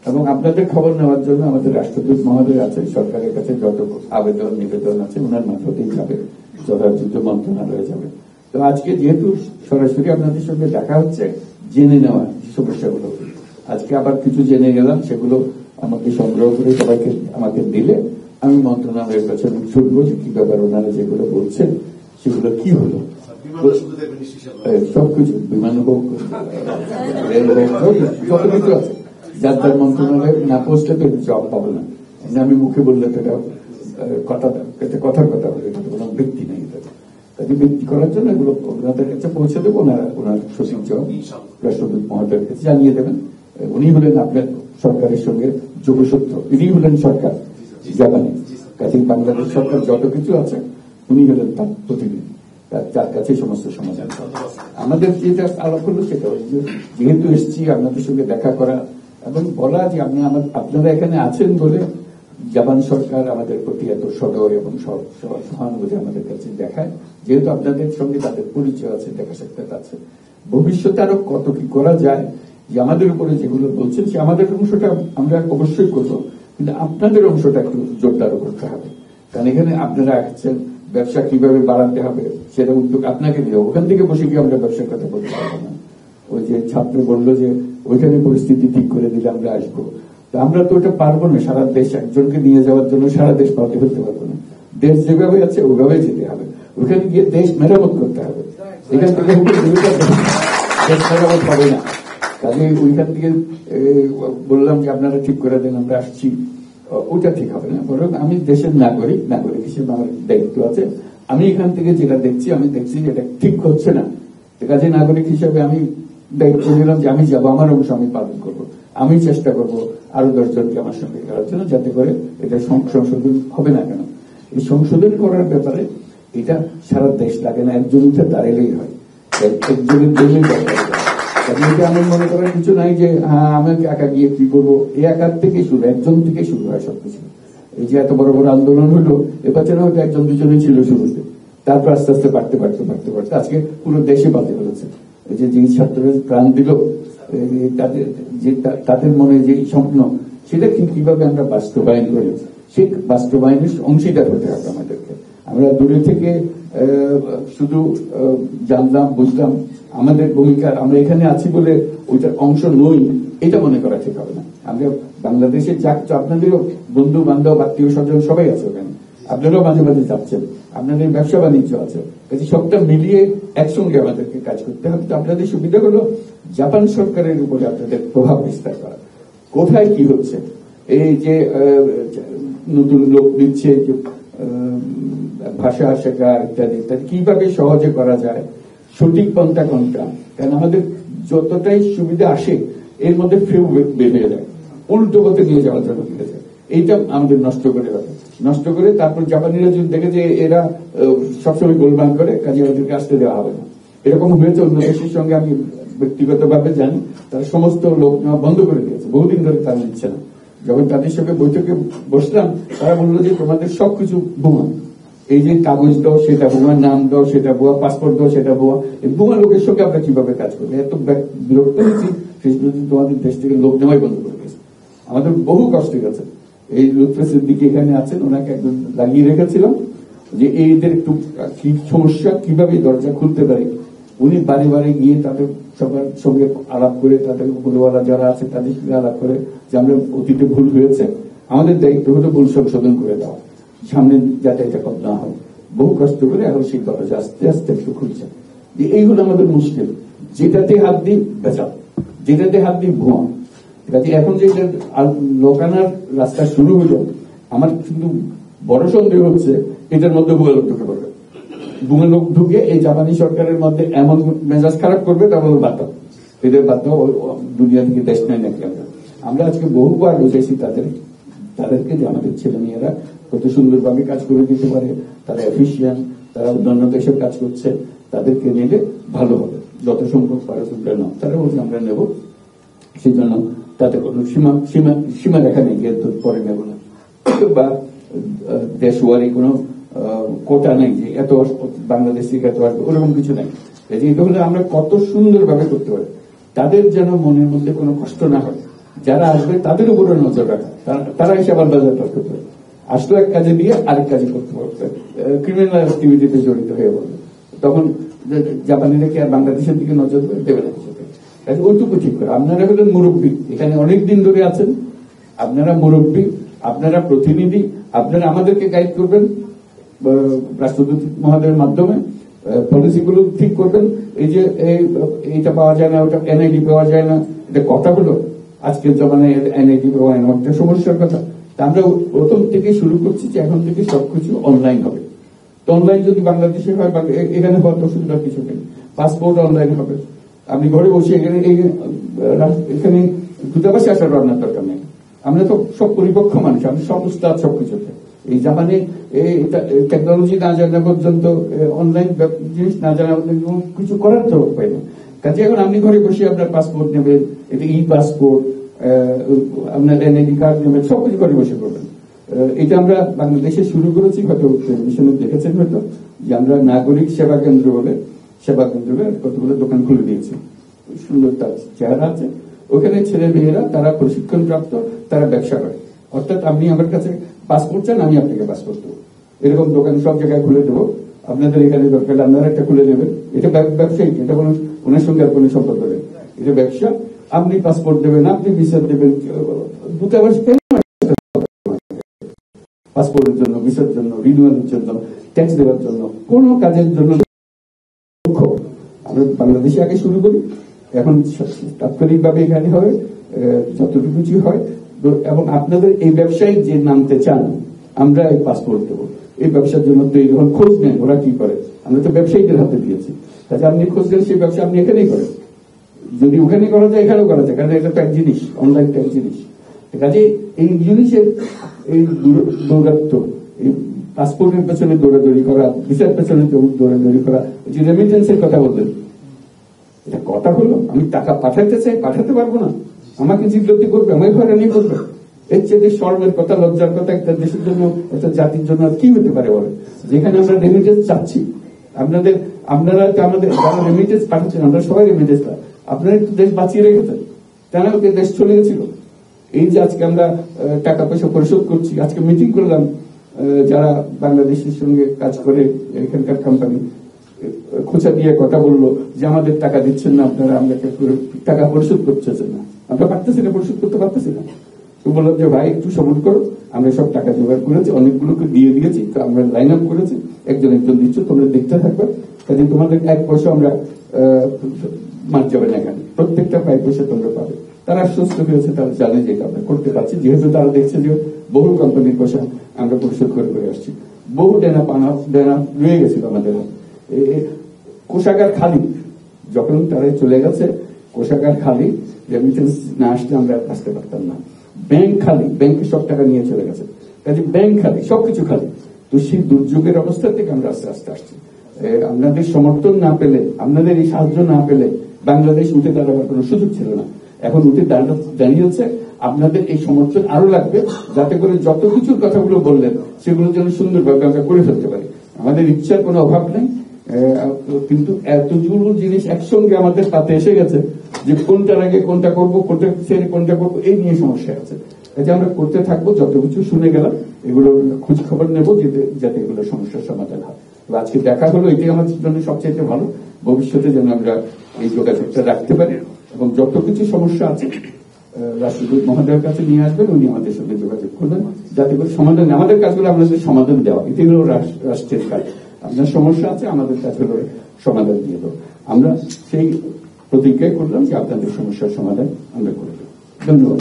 এবং আপনাদের খবর নেওয়ার জন্য আমাদের রাষ্ট্রদূত মহোদয় আছে, সরকারের কাছে যত আবেদন নিবেদন আছে ওনার মারফতেই যাবে, যথাযথ মন্ত্রণালয়ে যাবে। তো আজকে যেহেতু সরাসরি আপনাদের সঙ্গে দেখা হচ্ছে, জেনে নেওয়া সমস্যাগুলো, আজকে আবার কিছু জেনে গেলাম, সেগুলো আমাকে সংগ্রহ করে সবাইকে আমাকে দিলে আমি মন্ত্রণালয়ের কাছে শুনবো যে কি ব্যাপার, ওনারা যেগুলো বলছেন সেগুলো কি হলো। সবকিছু বিমান হোক, রেল হোক, যত কিছু আছে, যার যার মন্ত্রণালয়ে না পৌঁছলে তো জব পাবো না। আমি মুখে বললে তো এটা কথার কথা বলে, এটা কোনো ব্যক্তি নেই। তাকে ব্যক্তি করার জন্য এগুলো ওনাদের কাছে পৌঁছে দেবো, ওনার সচিব রাষ্ট্রদূত মহোদয়ের কাছে জানিয়ে দেবেন। উনি হলেন আপনার সরকারের সঙ্গে যোগসূত্র, ইনি হলেন সরকার জাপানি, কাছে বাংলাদেশ সরকার যত কিছু আছে উনি হলেন তার প্রতিনিধি, যার কাছে সমস্ত সমাধান। আমাদের যেটা আলাপ হলো সেটা যেহেতু এসছি আপনাদের সঙ্গে দেখা করা এবং বলা যে আপনারা এখানে আছেন বলে জাপান সরকার আমাদের প্রতি এত সদয় এবং সহানুভূতি আমাদের কাছে দেখায়, যেহেতু আপনাদের সঙ্গে তাদের পরিচয় আছে, দেখা সাক্ষাৎ আছে। ভবিষ্যতে আরো কত কি করা যায়, যে আমাদের উপরে যেগুলো বলছেন সে আমাদের অংশটা আমরা অবশ্যই করবো, কিন্তু আপনাদের অংশটা একটু জোরদার করতে হবে। কারণ এখানে আপনারা আসছেন, ব্যবসা কিভাবে বাড়াতে হবে সেটা উদ্যোগ আপনাকে নিয়ে, ওখান থেকে বসে গিয়ে আমরা ব্যবসার কথা বলতে পারবো না। ওই যে ছাত্র বললো যে ওইখানে পরিস্থিতি ঠিক করে দিলে আমরা আসবো, তো আমরা তো ওটা পারবো না। সারা দেশ একজনকে নিয়ে যাওয়ার জন্য সারা দেশ পাল্টে ফেলতে পারবো না। দেশ যেভাবে আছে ওইভাবে যেতে হবে, ওখানে গিয়ে দেশ মেরামত করতে হবে। এখান থেকে দেশ মেরামত হবে না। কাজে ওইখান থেকে বললাম যে আপনারা ঠিক করে দেন, আমরা আসছি, ওটা ঠিক হবে না। বরং আমি দেশের নাগরিক হিসেবে আমার দায়িত্ব আছে। আমি এখান থেকে যেটা দেখছি, আমি দেখছি যে এটা ঠিক হচ্ছে না। কাজে নাগরিক হিসেবে আমি দায়িত্ব নিলাম যে আমি যাবো, আমার অংশ আমি পালন করবো, আমি চেষ্টা করবো আরো 10 জনকে আমার সঙ্গে করার জন্য, যাতে করে এটা সংশোধন হবে না কেন। এই সংশোধন করার ব্যাপারে এটা সারা দেশ লাগে না, একজন উঠে দাঁড়ালেই হয়, একজনের জন্যই দরকার। এটা আমি মনে করার কিছু নাই যে হ্যাঁ আমি একা গিয়ে কি করবো, এই একার থেকে শুরু, একজন থেকে শুরু হয় সবকিছু। এই যে এত বড় বড় আন্দোলন হলো, এবার হয়তো একজন দুজনেই ছিল শুরুতে, তারপর আস্তে আস্তে বাড়তে আজকে পুরো দেশে বাড়তে পেরেছে। এই যে ছাত্ররা প্রাণ দিল, তাদের মনে যে স্বপ্ন, সেটা কিভাবে আমরা বাস্তবায়ন করি, সেই বাস্তবায়নের অংশীদার হতে হবে আমাদেরকে। আমরা দূরে থেকে শুধু জানলাম, বুঝলাম, আমাদের ভূমিকা, আমরা এখানে আছি বলে ওইটার অংশ নই, এটা মনে করা ঠিক হবে না। আমরা বাংলাদেশে আপনাদেরও বন্ধু বান্ধব আত্মীয় স্বজন সবাই আছে ওখানে, আপনারাও মাঝে মাঝে যাচ্ছেন, আপনাদের ব্যবসা বাণিজ্য আছে, কাজে সবটা মিলিয়ে একসঙ্গে আমাদেরকে কাজ করতে হবে। তো আপনাদের সুবিধা হলো জাপান সরকারের উপরে আপনাদের প্রভাব বিস্তার করা, কোথায় কি হচ্ছে, এই যে নতুন লোক দিচ্ছে, ভাষা শেখা ইত্যাদি ইত্যাদি, কিভাবে সহজে করা যায়, সঠিক পন্থা কোনটা। কারণ আমাদের যতটাই সুবিধা আসে এর মধ্যে ফেউ বেরিয়ে যায়, উল্টো পথে নিয়ে যাওয়ার জন্য ফিরে যায়। এইটা আমাদের নষ্ট করে তারপর জাপানিরা যদি দেখে যে এরা সবসময় গোলমাল করে, কাজে ওদেরকে আসতে দেওয়া হবে না। এরকম হয়েছে অন্য দেশের সঙ্গে, আমি ব্যক্তিগতভাবে জানি, তারা সমস্ত লোক নেওয়া বন্ধ করে দিয়েছে, বহুদিন ধরে তারা নিচ্ছে না। যখন তাদের সঙ্গে বৈঠকে বসলাম, তারা বললো যে তোমাদের সবকিছু বোমা, এই যে কাগজ দাও সেটা বোমা, নাম দাও সেটা বোমা, পাসপোর্ট দাও সেটা বোমা, এই বোমা লোকের সঙ্গে আমরা কিভাবে কাজ করবো, এত বিরক্ত হয়েছি। শেষ পর্যন্ত তোমাদের দেশ থেকে লোক নেওয়াই বন্ধ করে দিয়েছে। আমাদের বহু কষ্ট গেছে। এই লুৎফে সিদ্দিকী এখানে আছেন, ওনাকে একদম লাগিয়ে রেখেছিলাম যে এইদের একটু কি সমস্যা, কিভাবে দরজা খুলতে পারি। উনি বাড়ি বাড়ি গিয়ে তাদের সবার সঙ্গে আলাপ করে, তাদের উপরওয়ালা যারা আছে তাদের সঙ্গে আলাপ করে যে আমরা অতীতে ভুল হয়েছে, আমাদের দায়িত্ব হলো ভুল সংশোধন করে দেওয়া, সামনে যাতে এটা না হয়। বহু কষ্ট করে এখন সেই দরজা আস্তে আস্তে একটু খুলছে। এই হলো আমাদের মুশকিল, যেটাতে হাত দিই বেচা, যেটাতে হাত দিই ভুয়া। এখন যে লোকানার রাস্তা শুরু হলো, আমার কিন্তু বড় সন্দেহ হচ্ছে এটার মধ্যে ভুয়া লোক ঢুকে পড়বে। ভুয়া লোক ঢুকে এই জাপানি সরকারের মধ্যে এমন মেজাজ খারাপ করবে, তা বলো বাদ দাও, এদের বাদ দাও, দুনিয়া থেকে দেশ নেয় নাকি। আমরা আজকে বহুবার বুঝেছি তাদেরকে যে আমাদের ছেলে মেয়েরা কত সুন্দরভাবে কাজ করে দিতে পারে, তারা এফিসিয়েন্ট, তারা অন্যান্য দেশের কাজ করছে, তাদেরকে নিলে ভালো হবে। যত সংখ্যক পারে তোমরা নাও, তারা বলছে আমরা নেব, সেই জন্য তাতে কোনো সীমা রেখা নেই, পরে নেব না, বা দেশওয়ারি কোনো কোটা নেই যে এত বাংলাদেশ থেকে এত আসবে, ওরকম কিছু নেই। এটা হলে আমরা কত সুন্দরভাবে করতে পারি, তাদের যেন মনের মধ্যে কোনো কষ্ট না হয়। যারা আসবে তাদের উপরে নজর রাখা, তারা এসে আবার বাজার করতে পারে, আসলো এক কাজে দিয়ে আরেক কাজে করতে পারবে, ক্রিমিনাল অ্যাক্টিভিটিতে জড়িত হয়ে বলবে, তখন জাপানিরা কি আর বাংলাদেশের দিকে নজর দেবে না? ওইটুকু ঠিক করে। আপনারা হলেন মুরব্বী, এখানে অনেক দিন ধরে আছেন, আপনারা মুরব্বী, আপনারা প্রতিনিধি, আপনারা আমাদেরকে গাইড করবেন রাষ্ট্রদূত মহোদয়ের মাধ্যমে, পলিসিগুলো ঠিক করবেন। এই যে এইটা পাওয়া যায় না, ওটা এনআইডি পাওয়া যায় না, এটা কথা হলো আজকের জমানায় এনআইডি পাওয়া না, একটা সমস্যার কথা। তা আমরা প্রথম থেকে শুরু করছি যে এখন থেকে সবকিছু অনলাইন হবে। তো অনলাইন যদি বাংলাদেশে হয়, এখানে হওয়ার অসুবিধার কিছু নেই, পাসপোর্ট অনলাইন হবে। আপনি ঘরে বসে এখানে দূতাবাসে আসার রান্নার দরকার নেই। আমরা তো সব পরিপক্ষ মানুষ, আমি সব উস্তাদ সবকিছুতে। এই জাপানে টেকনোলজি না জানা পর্যন্ত, অনলাইন জিনিস না জানা পর্যন্ত কিছু করার তো উপায় না। কাজে এখন আপনি ঘরে বসে আপনার পাসপোর্ট নেবেন, এটা ই পাসপোর্ট, আপনার এনআইডি কার্ড নেবেন, সবকিছু ঘরে বসে করবেন। এটা আমরা বাংলাদেশে শুরু করেছি, হয়তো টেলিভিশনে দেখেছেন হয়তো, যে আমরা নাগরিক সেবা কেন্দ্র বলে সেবা কেন্দ্রে কতগুলো দোকান খুলে দিয়েছি, সুন্দর তার চেহারা আছে। ওখানে ছেলে মেয়েরা তারা প্রশিক্ষণ প্রাপ্ত, তারা ব্যবসা করে। অর্থাৎ আপনি আমার কাছে পাসপোর্ট চান, আমি আপনাকে পাসপোর্ট দেবো, এরকম দোকান সব জায়গায় খুলে দেবো। আপনাদের এখানে দরকার আপনারা একটা খুলে দেবেন, এটা ব্যবসায়িক, এটা কোনো ওনার সঙ্গে আর কোনো সম্পর্ক নেই, এটা ব্যবসা। আপনি পাসপোর্ট দেবেন, আপনি ভিসা দেবেন, দূতাবাস পাসপোর্টের জন্য, ভিসার জন্য, রিনিউয়ালের জন্য, ট্যাক্স দেওয়ার জন্য, কোন কাজের জন্য আমরা বাংলাদেশে আগে শুরু করি। এখন তাৎক্ষণিকভাবে এখানে হবে, যতটুকু হয়। এবং আপনাদের এই ব্যবসায়িক যে নামতে চান, আমরা এই পাসপোর্ট দেবো। এই ব্যবসার জন্য তো যখন খোঁজ নেন ওরা কি করে, আমরা তো ব্যবসায়ীদের হাতে দিয়েছি। তাহলে আপনি খোঁজ নেন, সেই ব্যবসা আপনি এখানেই করেন। যদি ওখানে করা যায়, এখানেও করা যায়, কারণ এটা তো এক জিনিস, অনলাইন এক জিনিস। কাজে এই জিনিসের এই দৌরাত্ম, এই পাসপোর্টের পেছনে দৌড়াদৌড়ি করা, ভিসার পেছনে দৌড়াদৌড়ি করা, যে রেমিটেন্সের কথা বললেন, এটা কথা হলো আমি টাকা পাঠাতে চাই, পাঠাতে পারবো না, আমাকে জিজ্ঞাসা করবে, আমাকে হয়রানি করবে। এর চেয়ে শরমের কথা, লজ্জার কথা একটা দেশের জন্য, একটা জাতির জন্য আর কি হতে পারে বলে? যেখানে আমরা রেমিটেন্স চাচ্ছি, আপনারা আমাদের যারা রেমিটেন্স পাঠাচ্ছেন, আমরা সবাই রেমিটেন্স পাই, আপনারা একটু দেশ বাঁচিয়ে রেখেছেন, কেন দেশ চলে গেছিল। এই যে আজকে আমরা টাকা পয়সা পরিশোধ করছি, আজকে মিটিং করলাম যারা বাংলাদেশের সঙ্গে কাজ করে, এখানকার কোম্পানি খোঁচা দিয়ে কথা বললো যে আমাদের টাকা দিচ্ছেন না আপনারা, আমরা টাকা পরিশোধ করতেছেন না, আমরা পারতেছি না, পরিশোধ করতে পারতেছি না। তো বললাম যে ভাই একটু সবুর করো, আমরা সব টাকা জোগাড় করেছি, অনেকগুলোকে দিয়ে দিয়েছি, তো আমরা লাইন আপ করেছি, একজন একজন দিচ্ছ, তোমরা দেখতে থাকবে, কাজে তোমাদের এক পয়সা আমরা মার যাবে না, এখানে প্রত্যেকটা 5 পয়সা তোমরা পাবে। তারা আশ্বস্ত হয়েছে, তারা জানে যে এটা আমরা করতে পারছি, যেহেতু তারা দেখছে যে বহু কোম্পানির পয়সা আমরা পরিশোধ করে আসছি, বহু দেনা রয়ে গেছিল আমাদের। কোষাগার খালি, যখন তারা চলে গেছে কোষাগার খালি, রেমিটেন্স না আসলে আমরা আসতে পারতাম না। ব্যাংক খালি, ব্যাংকে সব টাকা নিয়ে চলে গেছে, কাজে ব্যাংক খালি, সবকিছু খালি। তো সেই দুর্যোগের অবস্থা থেকে আমরা আস্তে আস্তে আসছি। আপনাদের সমর্থন না পেলে, আপনাদের এই সাহায্য না পেলে বাংলাদেশ উঠে দাঁড়াবার কোনো সুযোগ ছিল না। এখন উঠে দাঁড়িয়েছে, আপনাদের এই সমর্থন আরো লাগবে, যাতে করে যত কিছুর কথাগুলো বললেন সেগুলো যেন সুন্দরভাবে আমরা করে ফেলতে পারি। আমাদের ইচ্ছার কোনো অভাব নেই, কিন্তু এতগুলো জিনিস একসঙ্গে আমাদের পাতে এসে গেছে যে কোনটার আগে কোনটা করবো, কোনটা ছেড়ে কোনটা করবো, এই নিয়ে সমস্যা আছে। এই যে আমরা করতে থাকবো, যত কিছু শুনে গেলাম এগুলো খোঁজ খবর নেবো, যাতে এগুলো সমস্যার সমাধান হয়। আজকে দেখা হলো, এটাই আমাদের জন্য সবচেয়ে ভালো। ভবিষ্যতে যেন আমরা এই যোগাযোগটা রাখতে পারি, এবং যত কিছু সমস্যা আছে রাষ্ট্রদূত মহোদয়ের কাছে নিয়ে আসবেন, উনি আমাদের সঙ্গে যোগাযোগ করবেন, যাতে করে সমাধান, আমাদের কাজগুলো আপনাদের সমাধান দেওয়া, এটি হলো রাষ্ট্রের কাজ। আপনার সমস্যা আছে, আমাদের কাজ হলো সমাধান দিয়ে দেবো। আমরা সেই প্রতিজ্ঞাই করলাম যে আপনাদের সমস্যার সমাধান আমরা করে দেবো। ধন্যবাদ।